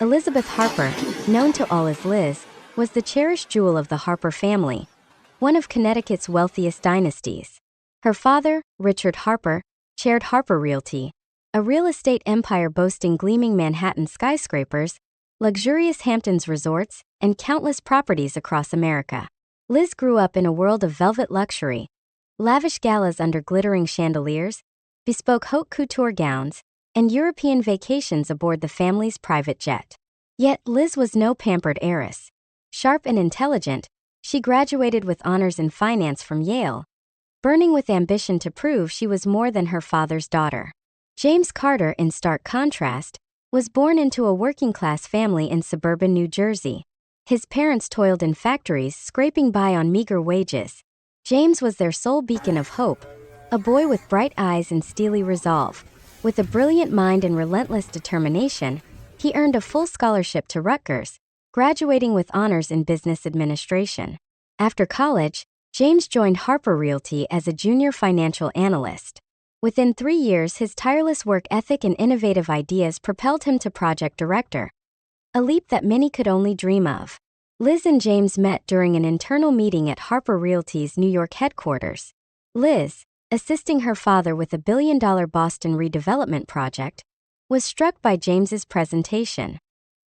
Elizabeth Harper, known to all as Liz, was the cherished jewel of the Harper family, one of Connecticut's wealthiest dynasties. Her father, Richard Harper, chaired Harper Realty, a real estate empire boasting gleaming Manhattan skyscrapers, luxurious Hamptons resorts, and countless properties across America. Liz grew up in a world of velvet luxury, lavish galas under glittering chandeliers, bespoke haute couture gowns, and European vacations aboard the family's private jet. Yet Liz was no pampered heiress. Sharp and intelligent, she graduated with honors in finance from Yale, burning with ambition to prove she was more than her father's daughter. James Carter, in stark contrast, was born into a working-class family in suburban New Jersey. His parents toiled in factories, scraping by on meager wages. James was their sole beacon of hope, a boy with bright eyes and steely resolve. With a brilliant mind and relentless determination, he earned a full scholarship to Rutgers, graduating with honors in business administration. After college, James joined Harper Realty as a junior financial analyst. Within 3 years, his tireless work ethic and innovative ideas propelled him to project director, a leap that many could only dream of. Liz and James met during an internal meeting at Harper Realty's New York headquarters. Liz, assisting her father with a billion-dollar Boston redevelopment project, was struck by James's presentation.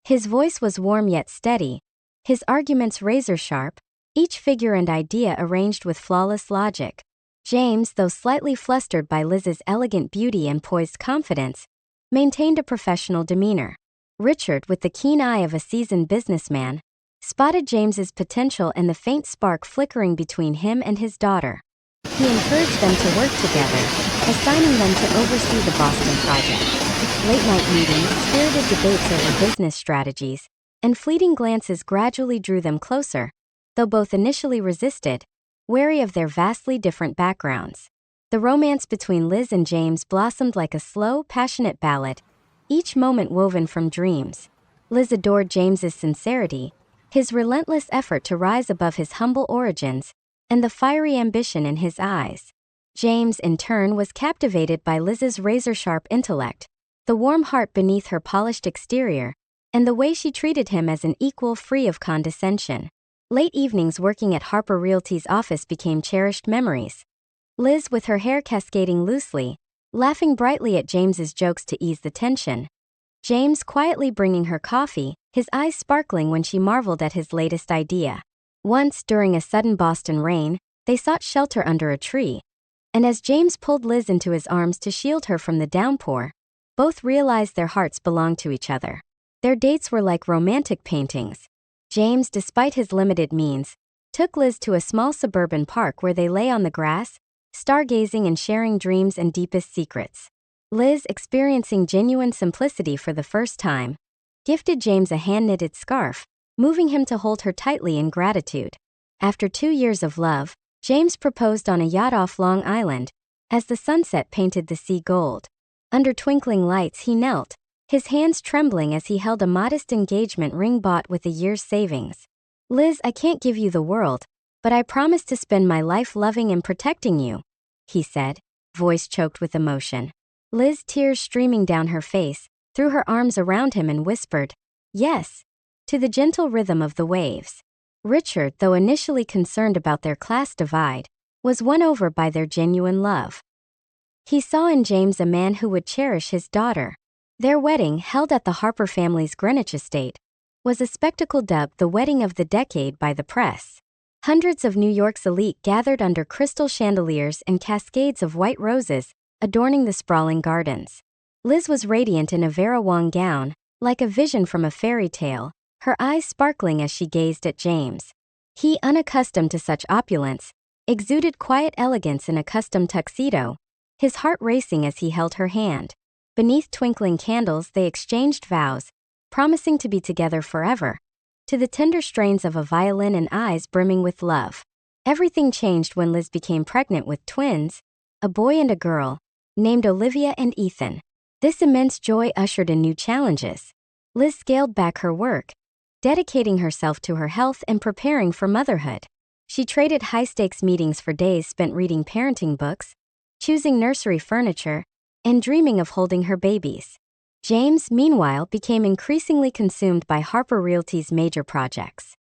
His voice was warm yet steady, his arguments razor-sharp, each figure and idea arranged with flawless logic. James, though slightly flustered by Liz's elegant beauty and poised confidence, maintained a professional demeanor. Richard, with the keen eye of a seasoned businessman, spotted James's potential and the faint spark flickering between him and his daughter. He encouraged them to work together, assigning them to oversee the Boston project. Late-night meetings, spirited debates over business strategies, and fleeting glances gradually drew them closer, though both initially resisted, wary of their vastly different backgrounds. The romance between Liz and James blossomed like a slow, passionate ballad, each moment woven from dreams. Liz adored James's sincerity, his relentless effort to rise above his humble origins, and the fiery ambition in his eyes. James, in turn, was captivated by Liz's razor-sharp intellect, the warm heart beneath her polished exterior, and the way she treated him as an equal free of condescension. Late evenings working at Harper Realty's office became cherished memories. Liz, with her hair cascading loosely, laughing brightly at James's jokes to ease the tension. James quietly bringing her coffee, his eyes sparkling when she marveled at his latest idea. Once, during a sudden Boston rain, they sought shelter under a tree, and as James pulled Liz into his arms to shield her from the downpour, both realized their hearts belonged to each other. Their dates were like romantic paintings. James, despite his limited means, took Liz to a small suburban park where they lay on the grass, stargazing and sharing dreams and deepest secrets. Liz, experiencing genuine simplicity for the first time, gifted James a hand-knitted scarf, moving him to hold her tightly in gratitude. After 2 years of love, James proposed on a yacht off Long Island, as the sunset painted the sea gold. Under twinkling lights he knelt, his hands trembling as he held a modest engagement ring bought with a year's savings. "Liz, I can't give you the world, but I promise to spend my life loving and protecting you," he said, voice choked with emotion. Liz, tears streaming down her face, threw her arms around him and whispered, "Yes," to the gentle rhythm of the waves. Richard, though initially concerned about their class divide, was won over by their genuine love. He saw in James a man who would cherish his daughter. Their wedding, held at the Harper family's Greenwich estate, was a spectacle dubbed the wedding of the decade by the press. Hundreds of New York's elite gathered under crystal chandeliers and cascades of white roses, adorning the sprawling gardens. Liz was radiant in a Vera Wang gown, like a vision from a fairy tale, her eyes sparkling as she gazed at James. He, unaccustomed to such opulence, exuded quiet elegance in a custom tuxedo, his heart racing as he held her hand. Beneath twinkling candles they exchanged vows, promising to be together forever, to the tender strains of a violin and eyes brimming with love. Everything changed when Liz became pregnant with twins, a boy and a girl, named Olivia and Ethan. This immense joy ushered in new challenges. Liz scaled back her work, dedicating herself to her health and preparing for motherhood. She traded high-stakes meetings for days spent reading parenting books, choosing nursery furniture, and dreaming of holding her babies. James, meanwhile, became increasingly consumed by Harper Realty's major projects.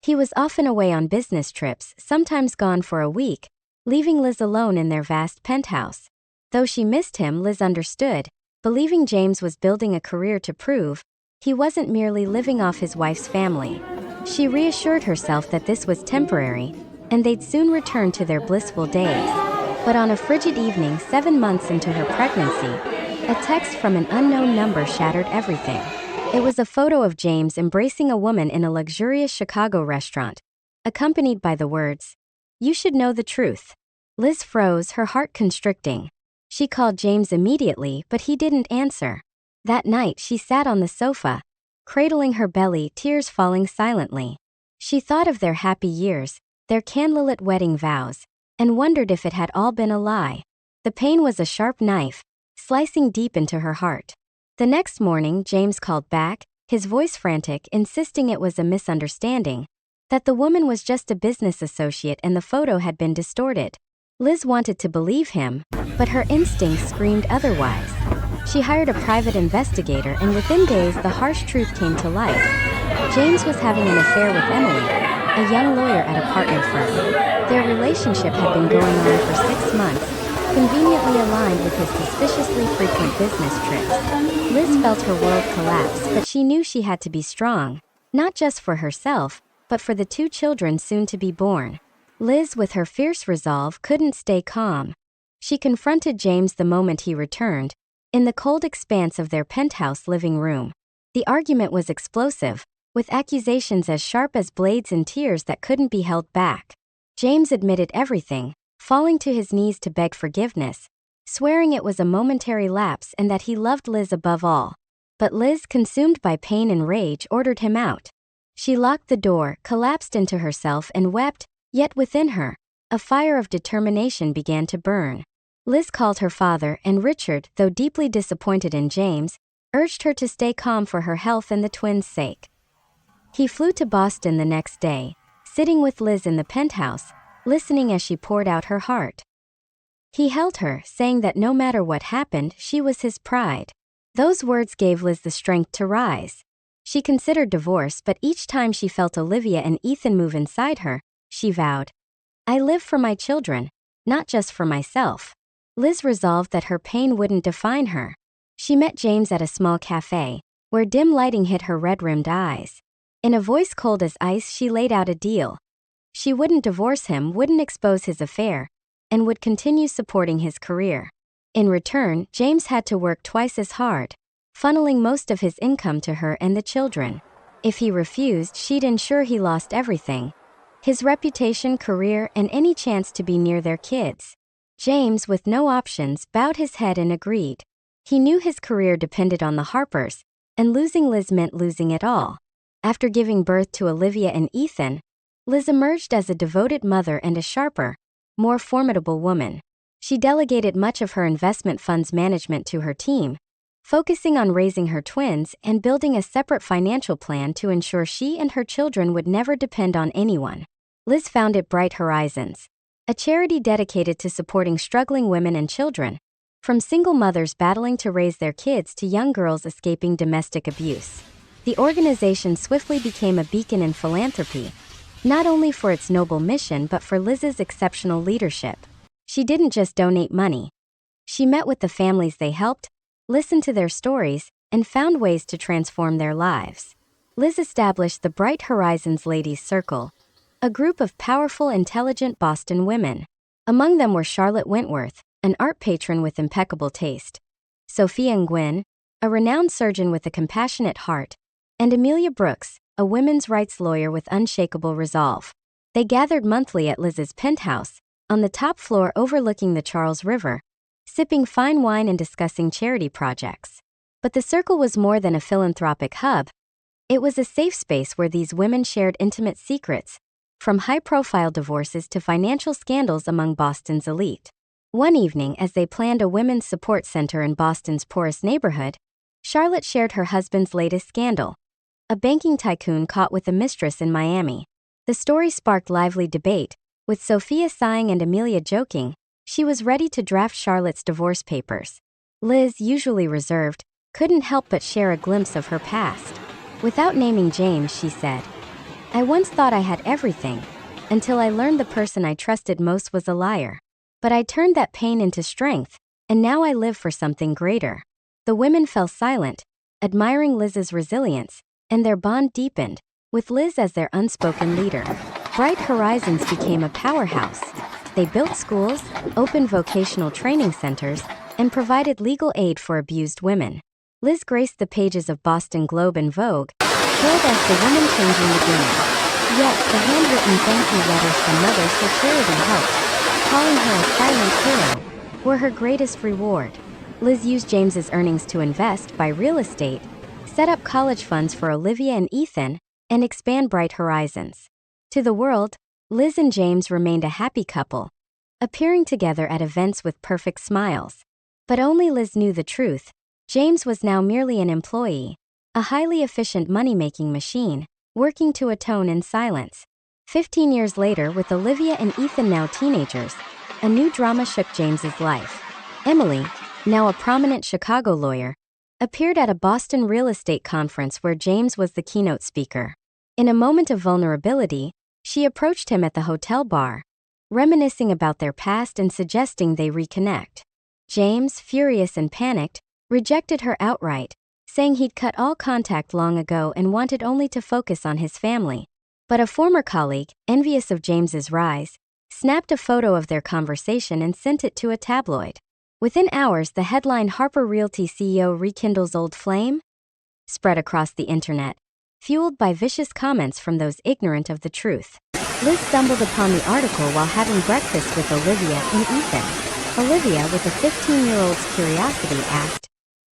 He was often away on business trips, sometimes gone for a week, leaving Liz alone in their vast penthouse. Though she missed him, Liz understood, believing James was building a career to prove he wasn't merely living off his wife's family. She reassured herself that this was temporary, and they'd soon return to their blissful days. But on a frigid evening 7 months into her pregnancy, a text from an unknown number shattered everything. It was a photo of James embracing a woman in a luxurious Chicago restaurant, accompanied by the words, "You should know the truth." Liz froze, her heart constricting. She called James immediately, but he didn't answer. That night she sat on the sofa, cradling her belly, tears falling silently. She thought of their happy years, their candlelit wedding vows, and wondered if it had all been a lie. The pain was a sharp knife, slicing deep into her heart. The next morning, James called back, his voice frantic, insisting it was a misunderstanding, that the woman was just a business associate and the photo had been distorted. Liz wanted to believe him, but her instincts screamed otherwise. She hired a private investigator, and within days the harsh truth came to light. James was having an affair with Emily, a young lawyer at a partner firm. Their relationship had been going on for 6 months, conveniently aligned with his suspiciously frequent business trips. Liz felt her world collapse, but she knew she had to be strong, not just for herself, but for the 2 children soon to be born. Liz, with her fierce resolve, couldn't stay calm. She confronted James the moment he returned, in the cold expanse of their penthouse living room. The argument was explosive, with accusations as sharp as blades and tears that couldn't be held back. James admitted everything, falling to his knees to beg forgiveness, swearing it was a momentary lapse and that he loved Liz above all. But Liz, consumed by pain and rage, ordered him out. She locked the door, collapsed into herself, and wept, yet within her, a fire of determination began to burn. Liz called her father, and Richard, though deeply disappointed in James, urged her to stay calm for her health and the twins' sake. He flew to Boston the next day, sitting with Liz in the penthouse, listening as she poured out her heart. He held her, saying that no matter what happened, she was his pride. Those words gave Liz the strength to rise. She considered divorce, but each time she felt Olivia and Ethan move inside her, she vowed, "I live for my children, not just for myself." Liz resolved that her pain wouldn't define her. She met James at a small cafe, where dim lighting hit her red-rimmed eyes. In a voice cold as ice, she laid out a deal. She wouldn't divorce him, wouldn't expose his affair, and would continue supporting his career. In return, James had to work twice as hard, funneling most of his income to her and the children. If he refused, she'd ensure he lost everything: his reputation, career, and any chance to be near their kids. James, with no options, bowed his head and agreed. He knew his career depended on the Harpers, and losing Liz meant losing it all. After giving birth to Olivia and Ethan, Liz emerged as a devoted mother and a sharper, more formidable woman. She delegated much of her investment funds management to her team, focusing on raising her twins and building a separate financial plan to ensure she and her children would never depend on anyone. Liz founded Bright Horizons, a charity dedicated to supporting struggling women and children, from single mothers battling to raise their kids to young girls escaping domestic abuse. The organization swiftly became a beacon in philanthropy, not only for its noble mission but for Liz's exceptional leadership. She didn't just donate money. She met with the families they helped, listened to their stories, and found ways to transform their lives. Liz established the Bright Horizons Ladies Circle, a group of powerful, intelligent Boston women. Among them were Charlotte Wentworth, an art patron with impeccable taste, Sophia Nguyen, a renowned surgeon with a compassionate heart, and Amelia Brooks, a women's rights lawyer with unshakable resolve. They gathered monthly at Liz's penthouse, on the top floor overlooking the Charles River, sipping fine wine and discussing charity projects. But the circle was more than a philanthropic hub. It was a safe space where these women shared intimate secrets, from high-profile divorces to financial scandals among Boston's elite. One evening, as they planned a women's support center in Boston's poorest neighborhood, Charlotte shared her husband's latest scandal: a banking tycoon caught with a mistress in Miami. The story sparked lively debate, with Sophia sighing and Amelia joking. She was ready to draft Charlotte's divorce papers. Liz, usually reserved, couldn't help but share a glimpse of her past. Without naming James, she said, "I once thought I had everything, until I learned the person I trusted most was a liar. But I turned that pain into strength, and now I live for something greater." The women fell silent, admiring Liz's resilience, and their bond deepened, with Liz as their unspoken leader. Bright Horizons became a powerhouse. They built schools, opened vocational training centers, and provided legal aid for abused women. Liz graced the pages of Boston Globe and Vogue, hailed as the woman changing the game. Yet, the handwritten thank you letters from mothers her charity helped, calling her a silent hero, were her greatest reward. Liz used James's earnings to invest, buy real estate, set up college funds for Olivia and Ethan, and expand Bright Horizons. To the world, Liz and James remained a happy couple, appearing together at events with perfect smiles. But only Liz knew the truth. James was now merely an employee, a highly efficient money-making machine, working to atone in silence. 15 years later, with Olivia and Ethan now teenagers, a new drama shook James's life. Emily, now a prominent Chicago lawyer, appeared at a Boston real estate conference where James was the keynote speaker. In a moment of vulnerability, she approached him at the hotel bar, reminiscing about their past and suggesting they reconnect. James, furious and panicked, rejected her outright, saying he'd cut all contact long ago and wanted only to focus on his family. But a former colleague, envious of James's rise, snapped a photo of their conversation and sent it to a tabloid. Within hours, the headline "Harper Realty CEO Rekindles Old Flame" spread across the internet, fueled by vicious comments from those ignorant of the truth. Liz stumbled upon the article while having breakfast with Olivia and Ethan. Olivia, with a 15-year-old's curiosity, asked,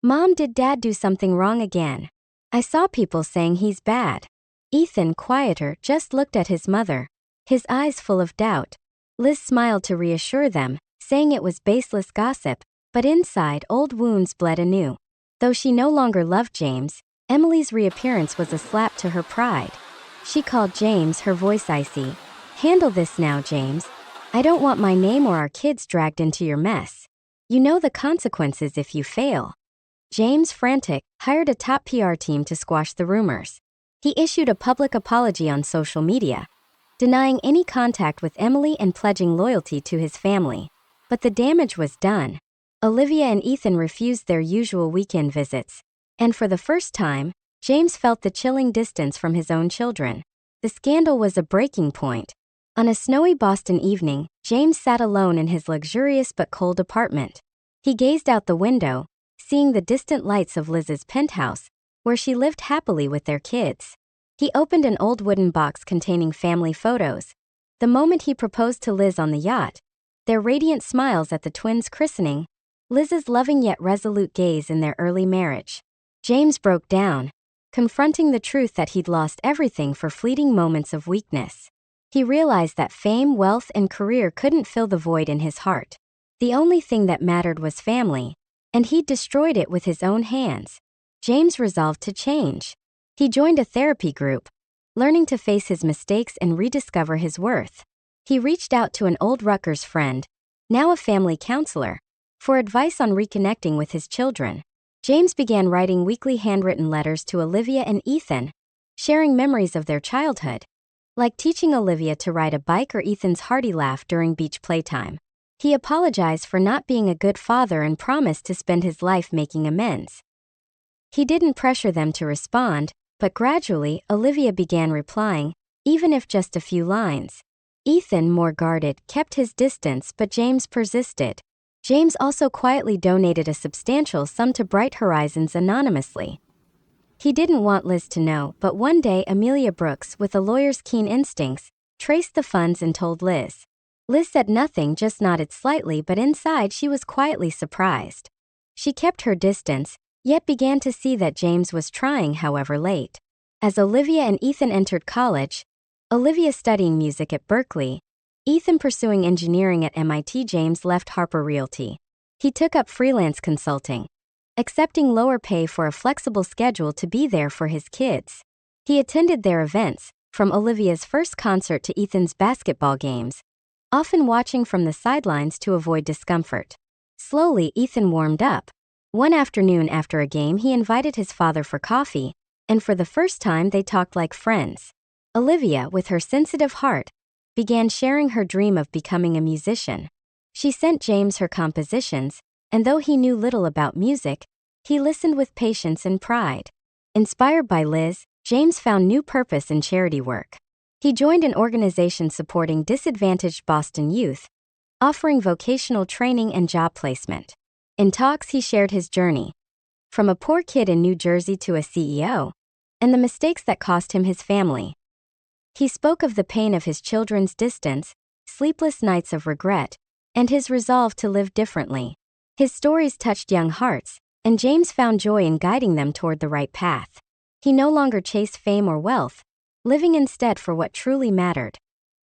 "Mom, did Dad do something wrong again? I saw people saying he's bad." Ethan, quieter, just looked at his mother, his eyes full of doubt. Liz smiled to reassure them, saying it was baseless gossip, but inside, old wounds bled anew. Though she no longer loved James, Emily's reappearance was a slap to her pride. She called James, her voice icy. "Handle this now, James. I don't want my name or our kids dragged into your mess. You know the consequences if you fail." James, frantic, hired a top PR team to squash the rumors. He issued a public apology on social media, denying any contact with Emily and pledging loyalty to his family. But the damage was done. Olivia and Ethan refused their usual weekend visits, and for the first time, James felt the chilling distance from his own children. The scandal was a breaking point. On a snowy Boston evening, James sat alone in his luxurious but cold apartment. He gazed out the window, seeing the distant lights of Liz's penthouse, where she lived happily with their kids. He opened an old wooden box containing family photos. The moment he proposed to Liz on the yacht, their radiant smiles at the twins' christening, Liz's loving yet resolute gaze in their early marriage. James broke down, confronting the truth that he'd lost everything for fleeting moments of weakness. He realized that fame, wealth, and career couldn't fill the void in his heart. The only thing that mattered was family, and he'd destroyed it with his own hands. James resolved to change. He joined a therapy group, learning to face his mistakes and rediscover his worth. He reached out to an old Rutgers friend, now a family counselor, for advice on reconnecting with his children. James began writing weekly handwritten letters to Olivia and Ethan, sharing memories of their childhood, like teaching Olivia to ride a bike or Ethan's hearty laugh during beach playtime. He apologized for not being a good father and promised to spend his life making amends. He didn't pressure them to respond, but gradually, Olivia began replying, even if just a few lines. Ethan, more guarded, kept his distance, but James persisted. James also quietly donated a substantial sum to Bright Horizons anonymously. He didn't want Liz to know, but one day Amelia Brooks, with a lawyer's keen instincts, traced the funds and told Liz. Liz said nothing, just nodded slightly, but inside she was quietly surprised. She kept her distance, yet began to see that James was trying, however late. As Olivia and Ethan entered college, Olivia studying music at Berkeley, Ethan pursuing engineering at MIT, James left Harper Realty. He took up freelance consulting, accepting lower pay for a flexible schedule to be there for his kids. He attended their events, from Olivia's first concert to Ethan's basketball games, often watching from the sidelines to avoid discomfort. Slowly, Ethan warmed up, One afternoon after a game, he invited his father for coffee, and for the first time they talked like friends. Olivia, with her sensitive heart, began sharing her dream of becoming a musician. She sent James her compositions, and though he knew little about music, he listened with patience and pride. Inspired by Liz, James found new purpose in charity work. He joined an organization supporting disadvantaged Boston youth, offering vocational training and job placement. In talks, he shared his journey, from a poor kid in New Jersey to a CEO, and the mistakes that cost him his family. He spoke of the pain of his children's distance, sleepless nights of regret, and his resolve to live differently. His stories touched young hearts, and James found joy in guiding them toward the right path. He no longer chased fame or wealth, living instead for what truly mattered: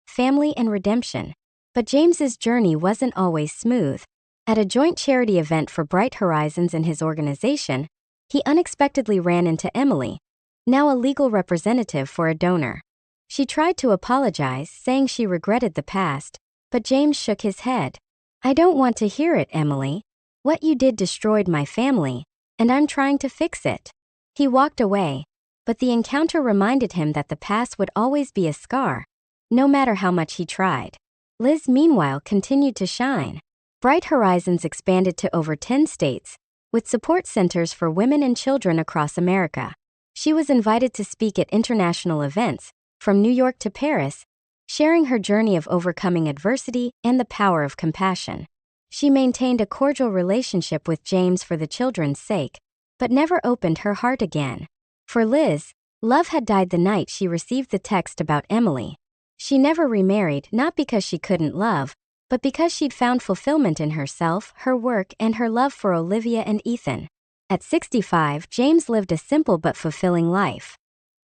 family and redemption. But James's journey wasn't always smooth. At a joint charity event for Bright Horizons and his organization, he unexpectedly ran into Emily, now a legal representative for a donor. She tried to apologize, saying she regretted the past, but James shook his head. "I don't want to hear it, Emily. What you did destroyed my family, and I'm trying to fix it." He walked away, but the encounter reminded him that the past would always be a scar, no matter how much he tried. Liz, meanwhile, continued to shine. Bright Horizons expanded to over 10 states, with support centers for women and children across America. She was invited to speak at international events, from New York to Paris, sharing her journey of overcoming adversity and the power of compassion. She maintained a cordial relationship with James for the children's sake, but never opened her heart again. For Liz, love had died the night she received the text about Emily. She never remarried, not because she couldn't love, but because she'd found fulfillment in herself, her work, and her love for Olivia and Ethan. At 65, James lived a simple but fulfilling life.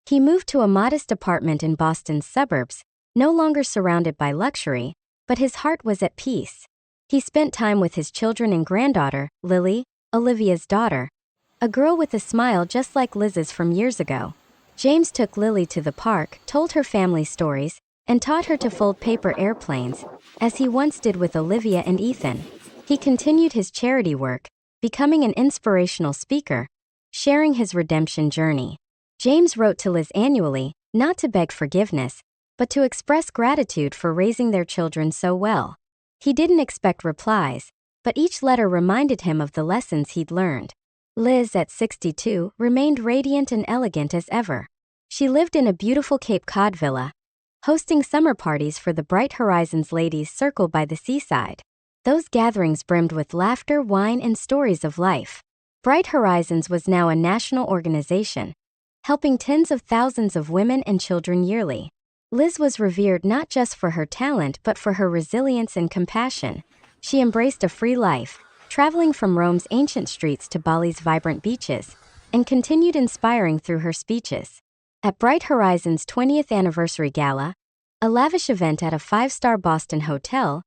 He moved to a modest apartment in Boston's suburbs, no longer surrounded by luxury, but his heart was at peace. He spent time with his children and granddaughter, Lily, Olivia's daughter, a girl with a smile just like Liz's from years ago. James took Lily to the park, told her family stories, and taught her to fold paper airplanes, as he once did with Olivia and Ethan. He continued his charity work, becoming an inspirational speaker, sharing his redemption journey. James wrote to Liz annually, not to beg forgiveness, but to express gratitude for raising their children so well. He didn't expect replies, but each letter reminded him of the lessons he'd learned. Liz, at 62, remained radiant and elegant as ever. She lived in a beautiful Cape Cod villa, hosting summer parties for the Bright Horizons ladies circled by the seaside. Those gatherings brimmed with laughter, wine, and stories of life. Bright Horizons was now a national organization, helping tens of thousands of women and children yearly. Liz was revered not just for her talent but for her resilience and compassion. She embraced a free life, traveling from Rome's ancient streets to Bali's vibrant beaches, and continued inspiring through her speeches. At Bright Horizons' 20th anniversary gala, a lavish event at a 5-star Boston hotel,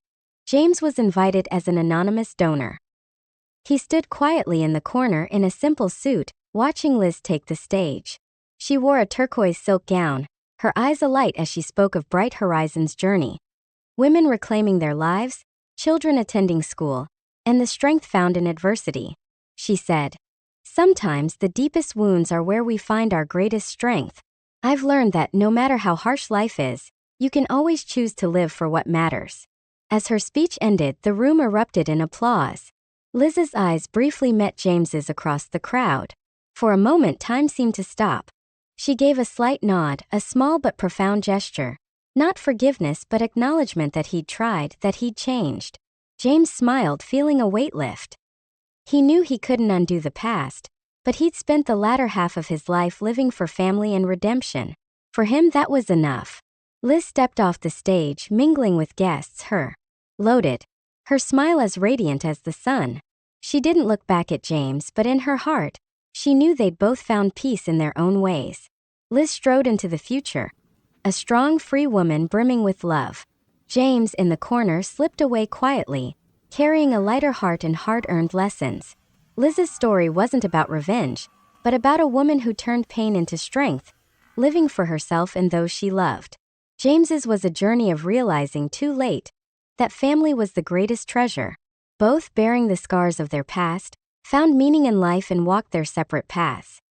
James was invited as an anonymous donor. He stood quietly in the corner in a simple suit, watching Liz take the stage. She wore a turquoise silk gown, her eyes alight as she spoke of Bright Horizons' journey. Women reclaiming their lives, children attending school, and the strength found in adversity. She said, "Sometimes the deepest wounds are where we find our greatest strength. I've learned that no matter how harsh life is, you can always choose to live for what matters." As her speech ended, the room erupted in applause. Liz's eyes briefly met James's across the crowd. For a moment, time seemed to stop. She gave a slight nod, a small but profound gesture. Not forgiveness but acknowledgement that he'd tried, that he'd changed. James smiled, feeling a weight lift. He knew he couldn't undo the past, but he'd spent the latter half of his life living for family and redemption. For him, that was enough. Liz stepped off the stage, mingling with guests, loaded, her smile as radiant as the sun. She didn't look back at James, but in her heart, she knew they'd both found peace in their own ways. Liz strode into the future, a strong, free woman brimming with love. James, in the corner, slipped away quietly, carrying a lighter heart and hard-earned lessons. Liz's story wasn't about revenge, but about a woman who turned pain into strength, living for herself and those she loved. James's was a journey of realizing too late that family was the greatest treasure. Both bearing the scars of their past, found meaning in life and walked their separate paths.